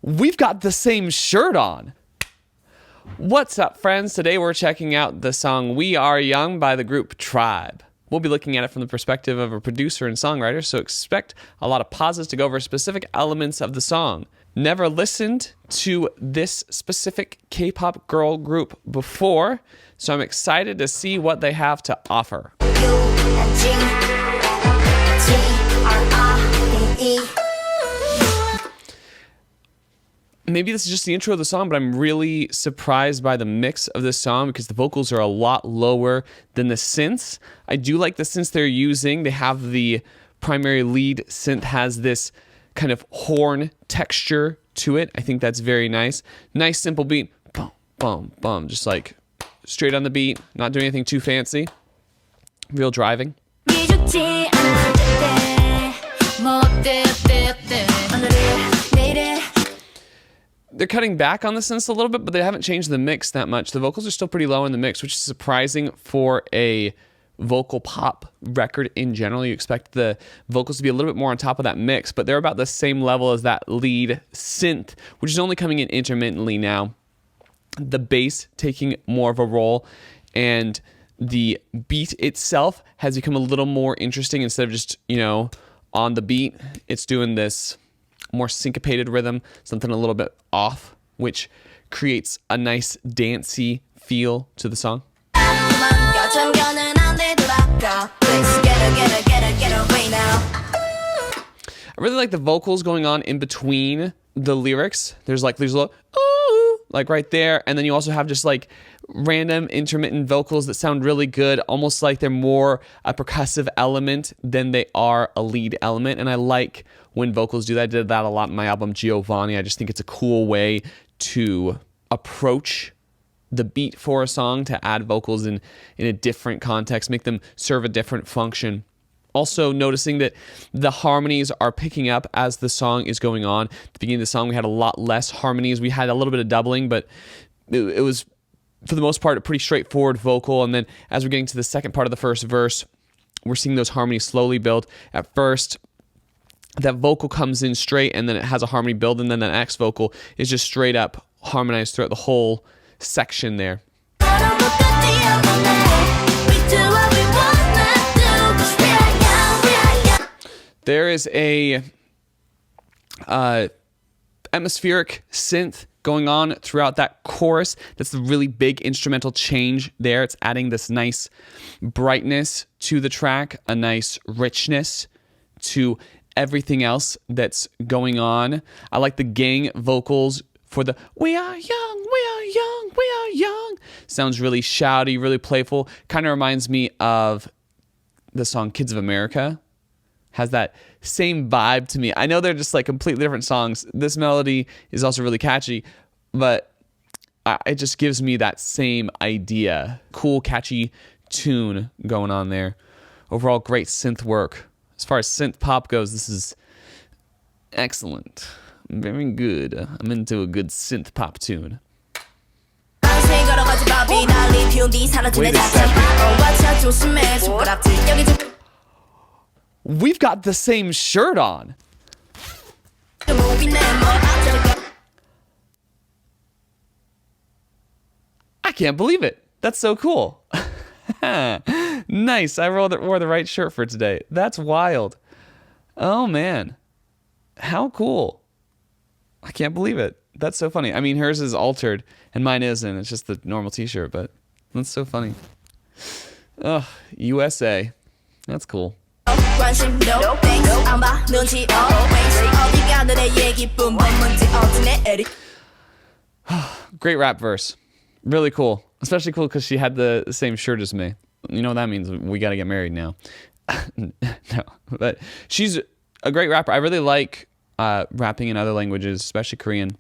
We've got the same shirt on. What's up, friends? Today we're checking out the song We Are Young by the group Tribe. We'll be looking at it from the perspective of a producer and songwriter, so expect a lot of pauses to go over specific elements of the song. Never listened to this specific K-pop girl group before, so I'm excited to see what they have to offer. Maybe this is just the intro of the song, but I'm really surprised by the mix of this song because the vocals are a lot lower than the synths. I do like the synths they're using. They have the primary lead synth has this kind of horn texture to it. I think that's very nice. Nice simple beat. Boom, boom, boom. Just like straight on the beat. Not doing anything too fancy. Real driving. They're cutting back on the synths a little bit, but they haven't changed the mix that much. The vocals are still pretty low in the mix, which is surprising for a vocal pop record in general. You expect the vocals to be a little bit more on top of that mix, but they're about the same level as that lead synth, which is only coming in intermittently now. The bass taking more of a role, and the beat itself has become a little more interesting. Instead of just, on the beat, it's doing this more syncopated rhythm, something a little bit off, which creates a nice dancey feel to the song. I really like the vocals going on in between the lyrics. There's a little ooh, like right there, and then you also have just like random intermittent vocals that sound really good, almost like they're more a percussive element than they are a lead element. And I like when vocals do that. I did that a lot in my album Giovanni. I just think it's a cool way to approach the beat for a song, to add vocals in a different context, make them serve a different function. Also noticing that the harmonies are picking up as the song is going on. At the beginning of the song, we had a lot less harmonies. We had a little bit of doubling, but it was, for the most part, a pretty straightforward vocal. And then as we're getting to the second part of the first verse, we're seeing those harmonies slowly build. At first, that vocal comes in straight, and then it has a harmony build, and then the next vocal is just straight up harmonized throughout the whole section there. There is a atmospheric synth going on throughout that chorus. That's the really big instrumental change there. It's adding this nice brightness to the track, a nice richness to everything else that's going on. I like the gang vocals for the "We are young, we are young, we are young." Sounds really shouty, really playful. Kind of reminds me of the song Kids of America. Has that same vibe to me. I know they're just like completely different songs. This melody is also really catchy, but it just gives me that same idea. Cool, catchy tune going on there. Overall, great synth work. As far as synth pop goes, this is excellent. Very good. I'm into a good synth pop tune. Wait a second. We've got the same shirt on. I can't believe it. That's so cool. Nice. I wore the right shirt for today. That's wild. Oh, man. How cool. I can't believe it. That's so funny. I mean, hers is altered and mine isn't. It's just the normal t-shirt, but that's so funny. Ugh, USA. That's cool. Great rap verse. Really cool. Especially cool because she had the same shirt as me. You know what that means? We got to get married now. No, but she's a great rapper. I really like rapping in other languages, especially Korean.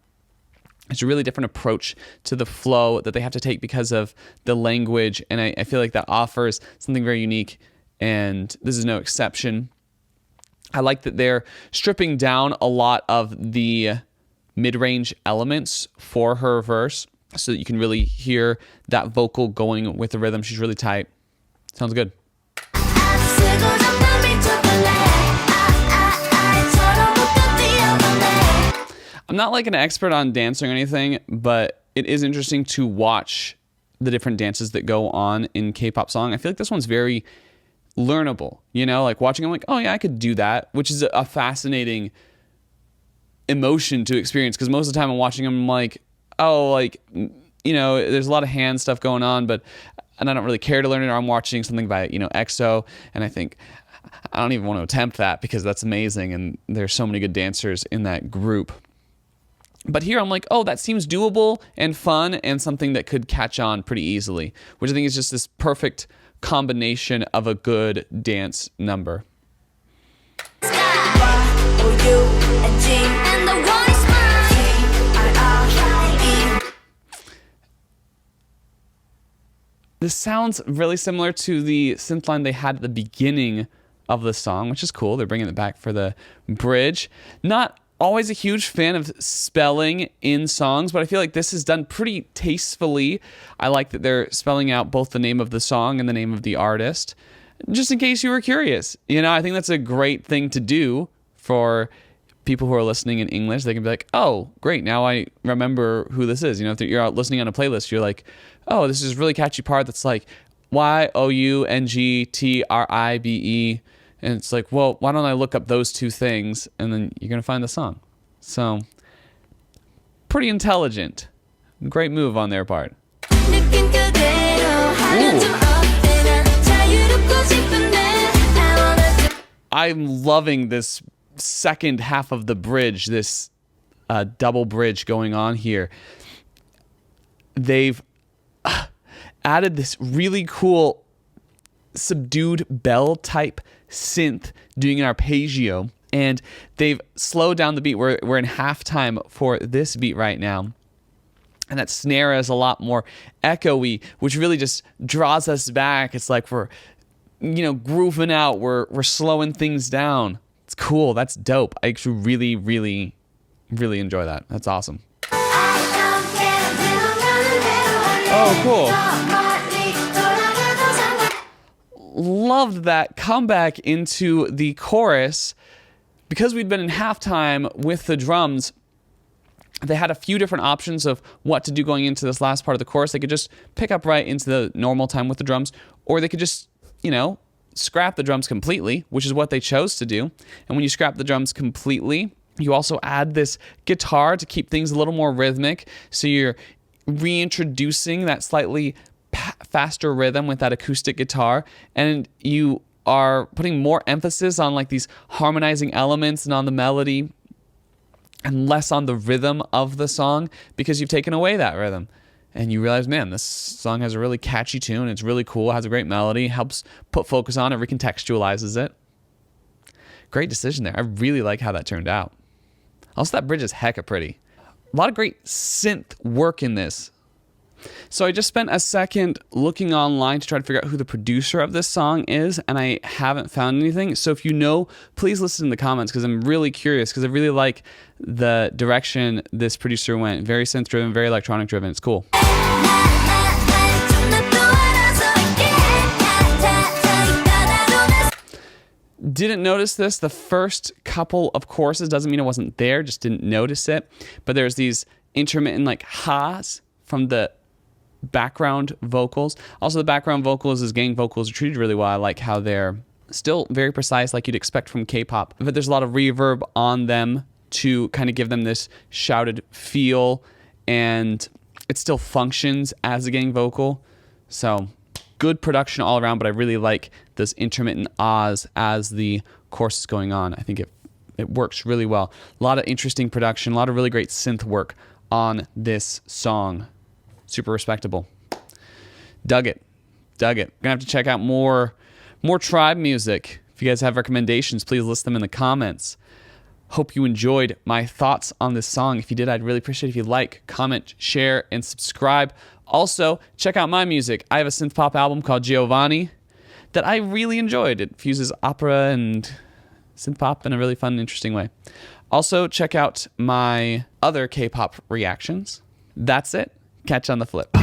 It's a really different approach to the flow that they have to take because of the language, and I feel like that offers something very unique, and this is no exception. I like that they're stripping down a lot of the mid-range elements for her verse so that you can really hear that vocal going with the rhythm. She's really tight. Sounds good. I'm not like an expert on dancing or anything, but it is interesting to watch the different dances that go on in K-pop song. I feel like this one's very learnable, you know, like watching, I'm like, oh yeah, I could do that, which is a fascinating emotion to experience, because most of the time I'm watching them, I'm like, oh, like, you know, there's a lot of hand stuff going on, and I don't really care to learn it, or I'm watching something by, you know, EXO, and I think, I don't even want to attempt that because that's amazing, and there's so many good dancers in that group. But here I'm like, oh, that seems doable and fun and something that could catch on pretty easily, which I think is just this perfect combination of a good dance number. This sounds really similar to the synth line they had at the beginning of the song, which is cool. They're bringing it back for the bridge. Not always a huge fan of spelling in songs, but I feel like this is done pretty tastefully. I like that they're spelling out both the name of the song and the name of the artist, just in case you were curious. You know, I think that's a great thing to do for people who are listening in English. They can be like, oh, great, now I remember who this is. You know, if you're out listening on a playlist, you're like, oh, this is a really catchy part that's like YOUNGTRIBE. And it's like, well, why don't I look up those two things, and then you're going to find the song. So, pretty intelligent. Great move on their part. Ooh. I'm loving this second half of the bridge, this double bridge going on here. They've added this really cool subdued bell type synth doing an arpeggio, and they've slowed down the beat. We're in halftime for this beat right now, and that snare is a lot more echoey, which really just draws us back. It's like we're, you know, grooving out, we're slowing things down. It's cool. That's dope. I actually really, really, really enjoy that. That's awesome. Oh, cool. Loved that comeback into the chorus. Because we'd been in halftime with the drums, they had a few different options of what to do going into this last part of the chorus. They could just pick up right into the normal time with the drums, or they could just, you know, scrap the drums completely, which is what they chose to do. And when you scrap the drums completely, you also add this guitar to keep things a little more rhythmic. So you're reintroducing that slightly faster rhythm with that acoustic guitar, and you are putting more emphasis on like these harmonizing elements and on the melody and less on the rhythm of the song, because you've taken away that rhythm and you realize, man, this song has a really catchy tune, it's really cool, has a great melody, helps put focus on it, recontextualizes it. Great decision there. I really like how that turned out. Also, that bridge is hecka pretty. A lot of great synth work in this. So I just spent a second looking online to try to figure out who the producer of this song is, and I haven't found anything. So if you know, please listen in the comments, because I'm really curious, because I really like the direction this producer went. Very synth-driven, very electronic-driven. It's cool. Didn't notice this the first couple of choruses. Doesn't mean it wasn't there, just didn't notice it. But there's these intermittent like ha's from the background vocals. Also, the background vocals as gang vocals are treated really well. I like how they're still very precise, like you'd expect from K-pop, but there's a lot of reverb on them to kind of give them this shouted feel, and it still functions as a gang vocal. So good production all around, but I really like this intermittent ahs as the chorus is going on. I think it works really well. A lot of interesting production, a lot of really great synth work on this song. Super respectable. Dug it. Gonna have to check out more Tribe music. If you guys have recommendations, please list them in the comments. Hope you enjoyed my thoughts on this song. If you did, I'd really appreciate it if you like, comment, share, and subscribe. Also, check out my music. I have a synth pop album called Giovanni that I really enjoyed. It fuses opera and synth pop in a really fun and interesting way. Also, check out my other K-pop reactions. That's it. Catch you on the flip.